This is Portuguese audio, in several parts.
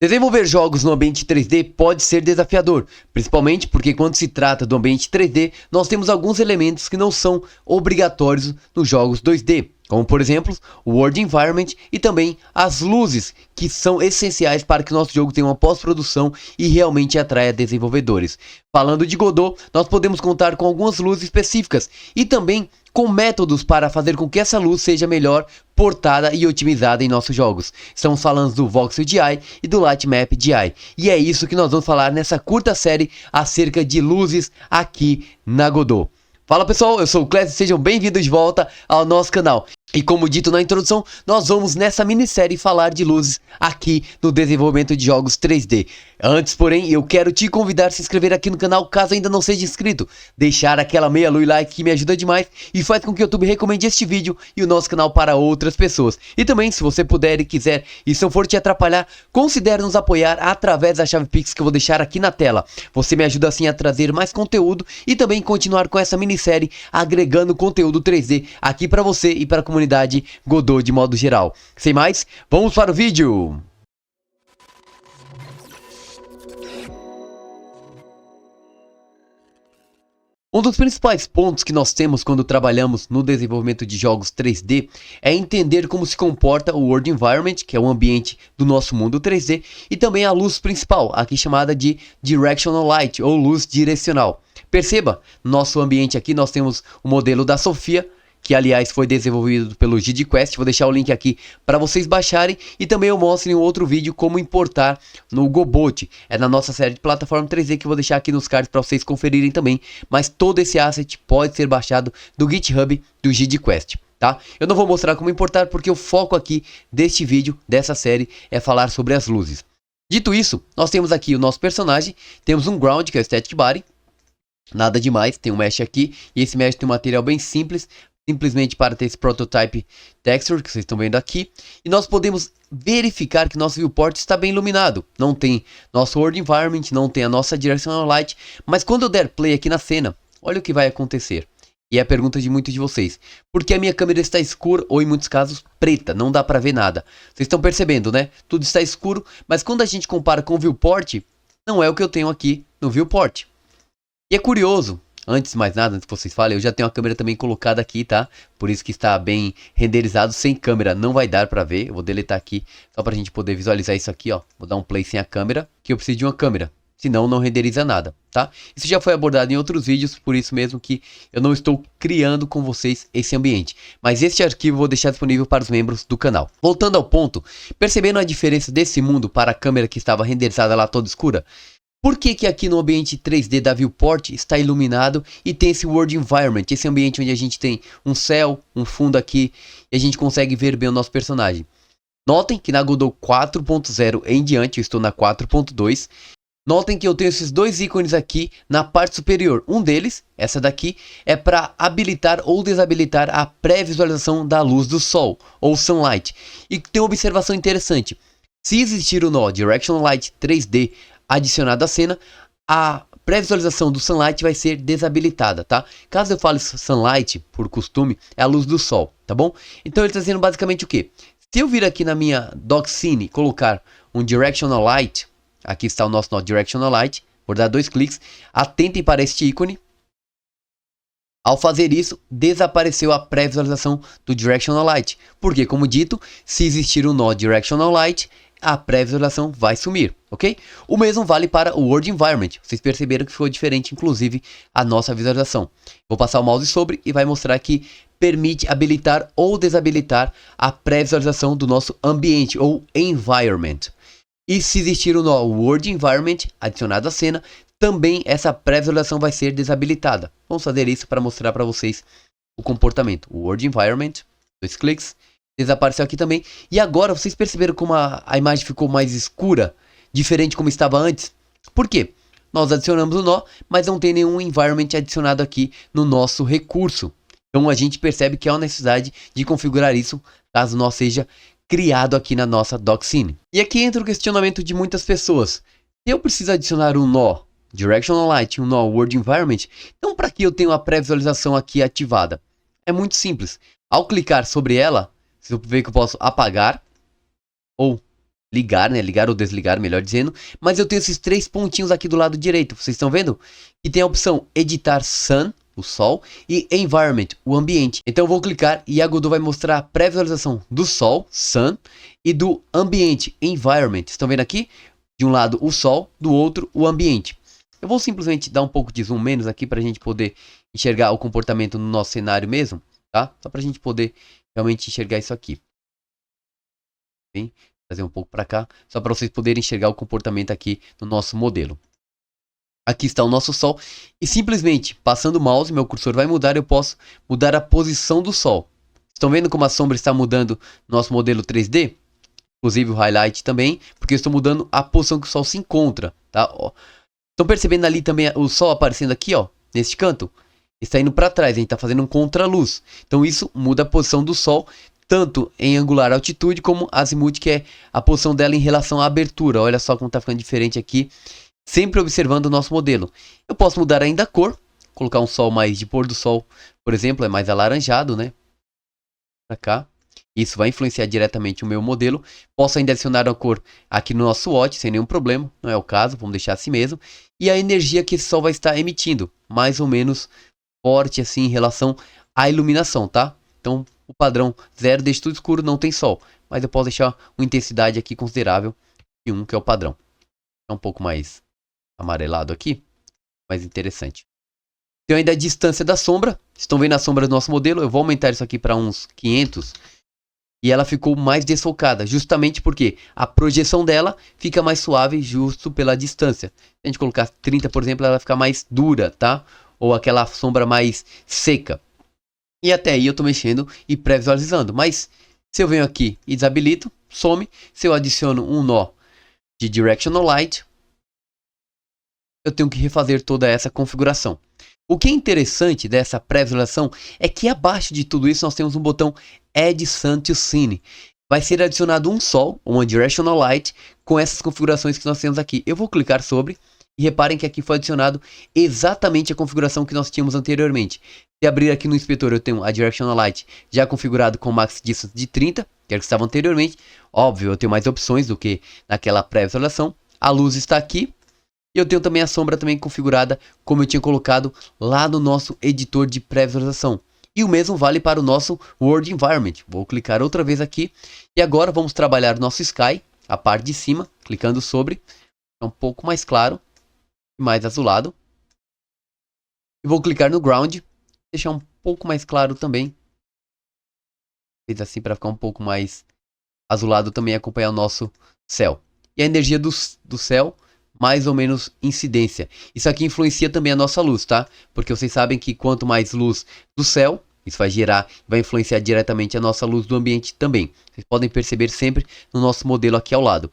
Desenvolver jogos no ambiente 3D pode ser desafiador, principalmente porque quando se trata do ambiente 3D, nós temos alguns elementos que não são obrigatórios nos jogos 2D, como por exemplo, o World Environment e também as luzes, que são essenciais para que o nosso jogo tenha uma pós-produção e realmente atraia desenvolvedores. Falando de Godot, nós podemos contar com algumas luzes específicas e também com métodos para fazer com que essa luz seja melhor portada e otimizada em nossos jogos. Estamos falando do Voxel GI e do Lightmap GI. E é isso que nós vamos falar nessa curta série acerca de luzes aqui na Godot. Fala pessoal, eu sou o Clécio, sejam bem-vindos de volta ao nosso canal. E como dito na introdução, nós vamos nessa minissérie falar de luzes aqui no desenvolvimento de jogos 3D. Antes, porém, eu quero te convidar a se inscrever aqui no canal caso ainda não seja inscrito. Deixar aquela meia luz like que me ajuda demais e faz com que o YouTube recomende este vídeo e o nosso canal para outras pessoas. E também, se você puder e quiser e se não for te atrapalhar, considere nos apoiar através da chave Pix que eu vou deixar aqui na tela. Você me ajuda assim a trazer mais conteúdo e também continuar com essa minissérie agregando conteúdo 3D aqui para você e para a comunidade Godot de modo geral. Sem mais, vamos para o vídeo! Um dos principais pontos que nós temos quando trabalhamos no desenvolvimento de jogos 3D é entender como se comporta o World Environment, que é o ambiente do nosso mundo 3D, e também a luz principal, aqui chamada de Directional Light ou luz direcional. Perceba, no nosso ambiente aqui nós temos o modelo da Sofia, que aliás foi desenvolvido pelo GDQuest, vou deixar o link aqui para vocês baixarem e também eu mostro em um outro vídeo como importar no Gobot, é na nossa série de plataforma 3D que eu vou deixar aqui nos cards para vocês conferirem também, mas todo esse asset pode ser baixado do GitHub do GDQuest, tá? Eu não vou mostrar como importar porque o foco aqui deste vídeo, dessa série, é falar sobre as luzes. Dito isso, nós temos aqui o nosso personagem, temos um ground que é o Static Body, nada demais, tem um mesh aqui e esse mesh tem um material bem simples, simplesmente para ter esse prototype texture que vocês estão vendo aqui. E nós podemos verificar que nosso viewport está bem iluminado. Não tem nosso World Environment, não tem a nossa Directional Light. Mas quando eu der play aqui na cena, olha o que vai acontecer. E é a pergunta de muitos de vocês. Por que a minha câmera está escura ou em muitos casos preta? Não dá para ver nada. Vocês estão percebendo, né? Tudo está escuro, mas quando a gente compara com o viewport, não é o que eu tenho aqui no viewport. E é curioso. Antes de mais nada, antes que vocês falem, eu já tenho a câmera também colocada aqui, tá? Por isso que está bem renderizado. Sem câmera não vai dar pra ver. Eu vou deletar aqui, só pra gente poder visualizar isso aqui, ó. Vou dar um play sem a câmera, que eu preciso de uma câmera. Senão não renderiza nada, tá? Isso já foi abordado em outros vídeos, por isso mesmo que eu não estou criando com vocês esse ambiente. Mas este arquivo eu vou deixar disponível para os membros do canal. Voltando ao ponto, percebendo a diferença desse mundo para a câmera que estava renderizada lá toda escura? Por que que aqui no ambiente 3D da Viewport está iluminado e tem esse World Environment, esse ambiente onde a gente tem um céu, um fundo aqui e a gente consegue ver bem o nosso personagem? Notem que na Godot 4.0 em diante, eu estou na 4.2, notem que eu tenho esses dois ícones aqui na parte superior. Um deles, essa daqui, é para habilitar ou desabilitar a pré-visualização da luz do sol, ou Sunlight. E tem uma observação interessante, se existir o nó Directional Light 3D adicionado à cena, a pré-visualização do Sunlight vai ser desabilitada, tá? Caso eu fale Sunlight, por costume, é a luz do sol, tá bom? Então ele está dizendo basicamente o quê? Se eu vir aqui na minha Dock Scene e colocar um Directional Light, aqui está o nosso nó Directional Light, vou dar 2 cliques, atentem para este ícone. Ao fazer isso, desapareceu a pré-visualização do Directional Light, porque como dito, se existir um nó Directional Light, a pré-visualização vai sumir, ok? O mesmo vale para o World Environment. Vocês perceberam que ficou diferente, inclusive, a nossa visualização. Vou passar o mouse sobre e vai mostrar que permite habilitar ou desabilitar a pré-visualização do nosso ambiente ou environment. E se existir o nó World Environment adicionado à cena, também essa pré-visualização vai ser desabilitada. Vamos fazer isso para mostrar para vocês o comportamento. O World Environment, 2 cliques. Desapareceu aqui também. E agora vocês perceberam como a imagem ficou mais escura, diferente como estava antes? Por quê? Nós adicionamos o nó, mas não tem nenhum environment adicionado aqui no nosso recurso. Então a gente percebe que há uma necessidade de configurar isso, caso o nó seja criado aqui na nossa Dock Scene. E aqui entra o questionamento de muitas pessoas. Se eu preciso adicionar um nó Directional Light e um nó World Environment, então para que eu tenho a pré-visualização aqui ativada? É muito simples. Ao clicar sobre ela, você vê que eu posso apagar ou ligar, né? Ligar ou desligar, melhor dizendo. Mas eu tenho esses 3 pontinhos aqui do lado direito. Vocês estão vendo? E tem a opção editar Sun, o sol, e Environment, o ambiente. Então eu vou clicar e a Godot vai mostrar a pré-visualização do sol, Sun, e do ambiente, Environment. Estão vendo aqui? De um lado o sol, do outro o ambiente. Eu vou simplesmente dar um pouco de zoom menos aqui para a gente poder enxergar o comportamento no nosso cenário mesmo, tá? Só para a gente poder realmente enxergar isso aqui. Bem, trazer um pouco para cá, só para vocês poderem enxergar o comportamento aqui no nosso modelo. Aqui está o nosso sol e simplesmente passando o mouse, meu cursor vai mudar, eu posso mudar a posição do sol. Estão vendo como a sombra está mudando no nosso modelo 3D? Inclusive o highlight também, porque eu estou mudando a posição que o sol se encontra, tá? Ó. Estão percebendo ali também o sol aparecendo aqui, ó, neste canto? Está indo para trás, a gente está fazendo um contraluz. Então isso muda a posição do sol, tanto em angular altitude como azimuth, que é a posição dela em relação à abertura. Olha só como está ficando diferente aqui, sempre observando o nosso modelo. Eu posso mudar ainda a cor, colocar um sol mais de pôr do sol, por exemplo, é mais alaranjado, né? Para cá. Isso vai influenciar diretamente o meu modelo. Posso ainda adicionar a cor aqui no nosso watch, sem nenhum problema. Não é o caso, vamos deixar assim mesmo. E a energia que esse sol vai estar emitindo, mais ou menos forte assim em relação à iluminação, tá? Então o padrão 0 deixa tudo escuro, não tem sol. Mas eu posso deixar uma intensidade aqui considerável de 1, que é o padrão. É um pouco mais amarelado aqui, mais interessante. Tem ainda a distância da sombra. Estão vendo a sombra do nosso modelo? Eu vou aumentar isso aqui para uns 500. E ela ficou mais desfocada, justamente porque a projeção dela fica mais suave justo pela distância. Se a gente colocar 30, por exemplo, ela vai ficar mais dura, tá? Ou aquela sombra mais seca. E até aí eu estou mexendo e pré-visualizando. Mas se eu venho aqui e desabilito, some. Se eu adiciono um nó de Directional Light, eu tenho que refazer toda essa configuração. O que é interessante dessa pré-visualização é que abaixo de tudo isso nós temos um botão Add Sun to Scene. Vai ser adicionado um sol, uma Directional Light, com essas configurações que nós temos aqui. Eu vou clicar sobre e reparem que aqui foi adicionado exatamente a configuração que nós tínhamos anteriormente. Se abrir aqui no inspetor eu tenho a Directional Light já configurado com Max Distance de 30, que era o que estava anteriormente. Óbvio, eu tenho mais opções do que naquela pré-visualização. A luz está aqui. E eu tenho também a sombra também configurada como eu tinha colocado lá no nosso editor de pré-visualização. E o mesmo vale para o nosso World Environment. Vou clicar outra vez aqui. E agora vamos trabalhar o nosso Sky, a parte de cima, clicando sobre. É um pouco mais claro e mais azulado. E vou clicar no Ground, deixar um pouco mais claro também. Fez assim para ficar um pouco mais azulado também, acompanhar o nosso céu. E a energia do céu, mais ou menos incidência. Isso aqui influencia também a nossa luz, tá? Porque vocês sabem que quanto mais luz do céu, isso vai gerar, vai influenciar diretamente a nossa luz do ambiente também. Vocês podem perceber sempre no nosso modelo aqui ao lado.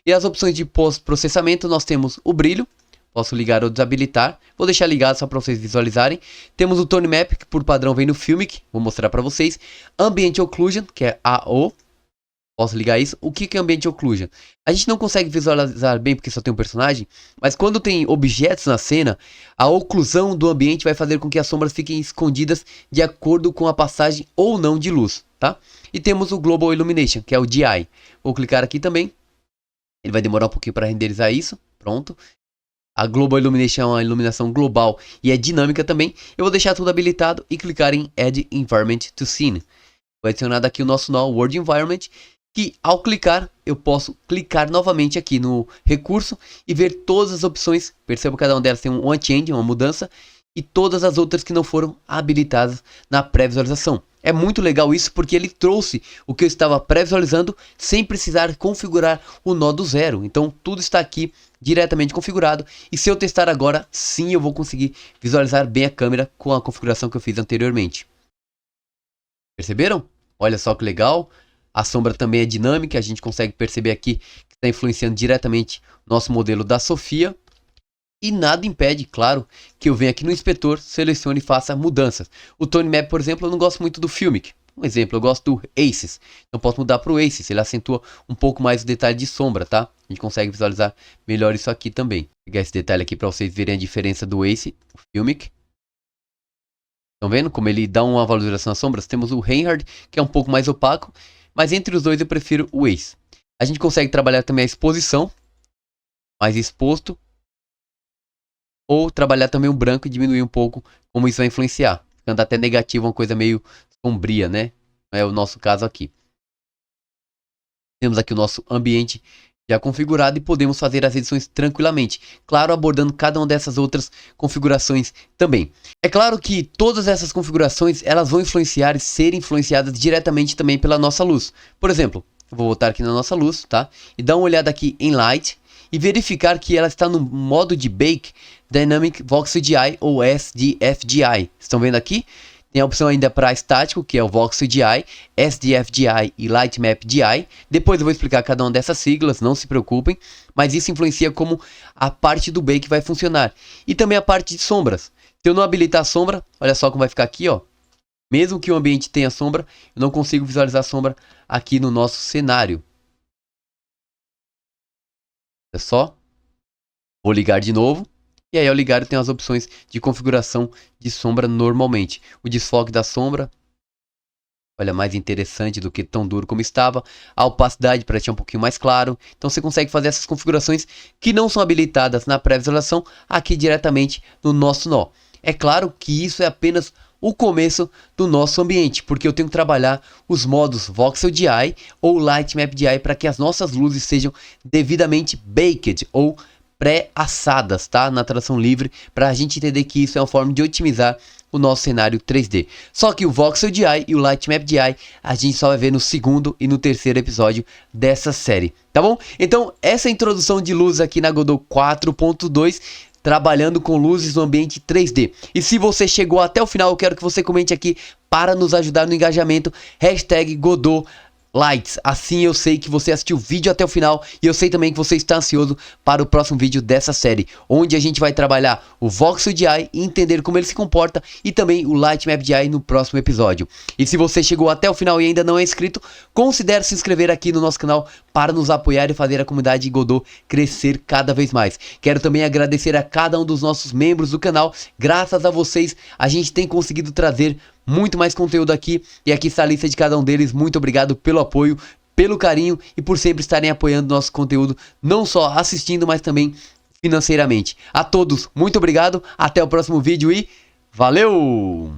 E as opções de pós-processamento, nós temos o brilho. Posso ligar ou desabilitar. Vou deixar ligado só para vocês visualizarem. Temos o Tone Map, que por padrão vem no Filmic. Vou mostrar para vocês. Ambient Occlusion, que é AO. Posso ligar isso. O que é Ambient Occlusion? A gente não consegue visualizar bem porque só tem um personagem, mas quando tem objetos na cena, a oclusão do ambiente vai fazer com que as sombras fiquem escondidas de acordo com a passagem ou não de luz, tá? E temos o Global Illumination, que é o DI. Vou clicar aqui também. Ele vai demorar um pouquinho para renderizar isso. Pronto. A Global Illumination é uma iluminação global e é dinâmica também. Eu vou deixar tudo habilitado e clicar em Add Environment to Scene. Vou adicionar aqui o nosso nó World Environment, que ao clicar eu posso clicar novamente aqui no recurso e ver todas as opções. Perceba que cada uma delas tem um change, uma mudança, e todas as outras que não foram habilitadas na pré-visualização. É muito legal isso porque ele trouxe o que eu estava pré-visualizando sem precisar configurar o nó do zero. Então tudo está aqui diretamente configurado, e se eu testar agora, sim, eu vou conseguir visualizar bem a câmera com a configuração que eu fiz anteriormente. Perceberam? Olha só que legal. A sombra também é dinâmica, a gente consegue perceber aqui que está influenciando diretamente o nosso modelo da Sofia. E nada impede, claro, que eu venha aqui no inspetor, selecione e faça mudanças. O Tone Map, por exemplo, eu não gosto muito do Filmic. Um exemplo, eu gosto do Aces. Então posso mudar para o Aces, ele acentua um pouco mais o detalhe de sombra, tá? A gente consegue visualizar melhor isso aqui também. Vou pegar esse detalhe aqui para vocês verem a diferença do Ace, o Filmic. Estão vendo como ele dá uma valorização às sombras? Temos o Reinhard, que é um pouco mais opaco. Mas entre os dois eu prefiro o Ace. A gente consegue trabalhar também a exposição, mais exposto, ou trabalhar também o branco e diminuir um pouco como isso vai influenciar, ficando até negativo, uma coisa meio sombria, né? Não é o nosso caso aqui. Temos aqui o nosso ambiente já configurado e podemos fazer as edições tranquilamente, claro, abordando cada uma dessas outras configurações também. É claro que todas essas configurações elas vão influenciar e ser influenciadas diretamente também pela nossa luz. Por exemplo, eu vou voltar aqui na nossa luz, tá? E dar uma olhada aqui em Light e verificar que ela está no modo de Bake Dynamic Voxel DI ou SDF-DI. Estão vendo aqui? Tem a opção ainda para estático, que é o Voxel DI, SDF DI e Lightmap DI. Depois eu vou explicar cada uma dessas siglas, não se preocupem. Mas isso influencia como a parte do Bake vai funcionar. E também a parte de sombras. Se eu não habilitar a sombra, olha só como vai ficar aqui, ó. Mesmo que o ambiente tenha sombra, eu não consigo visualizar a sombra aqui no nosso cenário. É só. Vou ligar de novo. E aí ao ligar eu tenho as opções de configuração de sombra normalmente. O desfoque da sombra. Olha, mais interessante do que tão duro como estava. A opacidade para deixar um pouquinho mais claro. Então você consegue fazer essas configurações que não são habilitadas na pré-visualização aqui diretamente no nosso nó. É claro que isso é apenas o começo do nosso ambiente, porque eu tenho que trabalhar os modos Voxel DI ou Lightmap DI para que as nossas luzes sejam devidamente baked ou pré-assadas, tá? Na tradução livre, para a gente entender que isso é uma forma de otimizar o nosso cenário 3D. Só que o Voxel DI e o Lightmap DI a gente só vai ver no segundo e no terceiro episódio dessa série, tá bom? Então essa introdução de luz aqui na Godot 4.2, trabalhando com luzes no ambiente 3D. E se você chegou até o final, eu quero que você comente aqui para nos ajudar no engajamento, #Godot Lights. Assim eu sei que você assistiu o vídeo até o final e eu sei também que você está ansioso para o próximo vídeo dessa série, onde a gente vai trabalhar o Voxel DI e entender como ele se comporta e também o Lightmap DI no próximo episódio. E se você chegou até o final e ainda não é inscrito, considere se inscrever aqui no nosso canal para nos apoiar e fazer a comunidade Godot crescer cada vez mais. Quero também agradecer a cada um dos nossos membros do canal. Graças a vocês a gente tem conseguido trazer muito mais conteúdo aqui, e aqui está a lista de cada um deles. Muito obrigado pelo apoio, pelo carinho e por sempre estarem apoiando nosso conteúdo, não só assistindo, mas também financeiramente. A todos, muito obrigado, até o próximo vídeo e valeu!